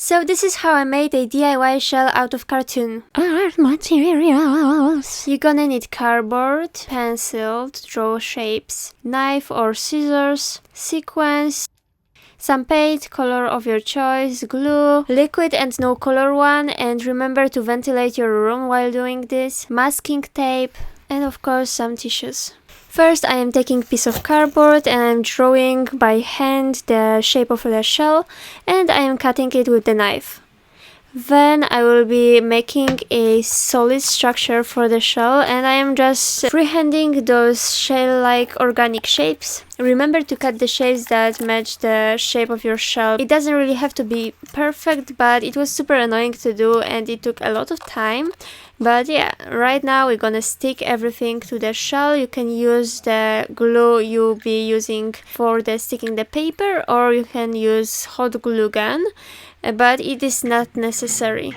So this is how I made a DIY shell out of cartoon. Art materials. You're gonna need cardboard, pencil to draw shapes, knife or scissors, sequins, some paint, color of your choice, glue, liquid and no color one, and remember to ventilate your room while doing this, masking tape, and of course some tissues. First, I am taking a piece of cardboard and I'm drawing by hand the shape of the shell, and I am cutting it with the knife. Then I will be making a solid structure for the shell, and I am just freehanding those shell-like organic shapes. Remember to cut the shapes that match the shape of your shell. It doesn't really have to be perfect, but it was super annoying to do and it took a lot of time. But yeah, right now we're gonna stick everything to the shell. You can use the glue you'll be using for the sticking the paper, or you can use hot glue gun, but it is not necessary.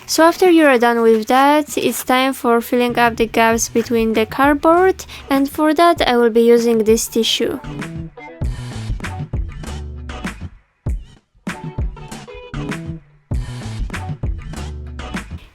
So after you are done with that, it's time for filling up the gaps between the cardboard, and for that I will be using this tissue.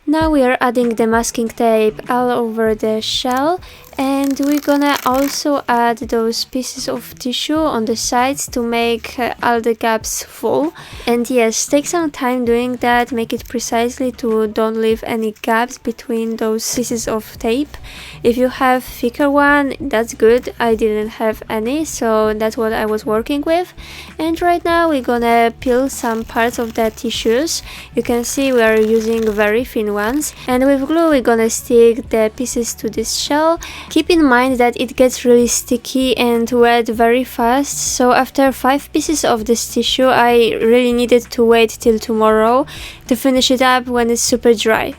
Now we are adding the masking tape all over the shell, and we're gonna also add those pieces of tissue on the sides to make all the gaps full. And yes, take some time doing that, make it precisely to don't leave any gaps between those pieces of tape. If you have thicker one, that's good. I didn't have any, so that's what I was working with. And right now we're gonna peel some parts of the tissues. You can see we are using very thin ones, and with glue we're gonna stick the pieces to this shell. Keep in mind that it gets really sticky and wet very fast, so after 5 pieces of this tissue I really needed to wait till tomorrow to finish it up when it's super dry.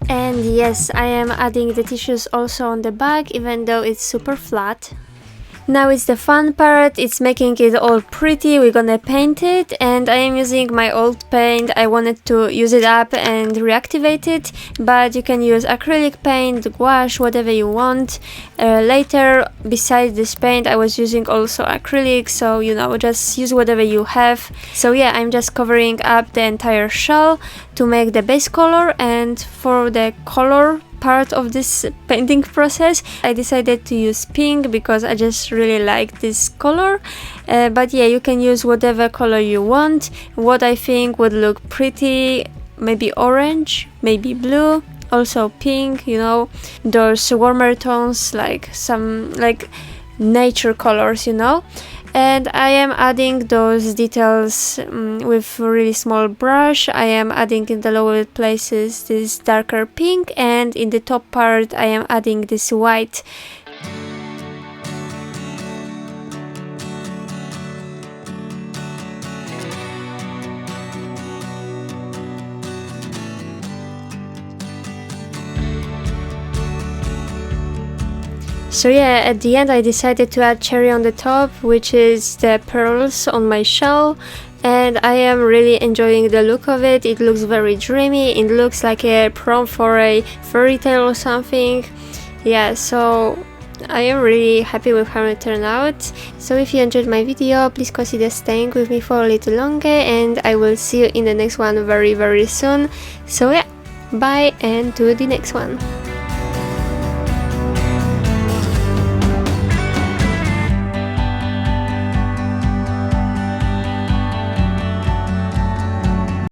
And yes, I am adding the tissues also on the back, even though it's super flat. Now it's the fun part, it's making it all pretty. We're gonna paint it, and I am using my old paint. I wanted to use it up and reactivate it, but you can use acrylic paint, gouache, whatever you want. Later, besides this paint, I was using also acrylic, so you know, just use whatever you have. So yeah, I'm just covering up the entire shell to make the base color, and for the color part of this painting process I decided to use pink because I just really like this color, but yeah, you can use whatever color you want. What I think would look pretty, maybe orange, maybe blue, also pink, you know, those warmer tones, like some like nature colors, you know. And I am adding those details with a really small brush. I am adding in the lower places this darker pink, and in the top part I am adding this white. So yeah, at the end I decided to add cherry on the top, which is the pearls on my shell, and I am really enjoying the look of it. It looks very dreamy, it looks like a prompt for a fairy tale or something. Yeah, so I am really happy with how it turned out. So if you enjoyed my video, please consider staying with me for a little longer, and I will see you in the next one very soon. So yeah, bye, and to the next one.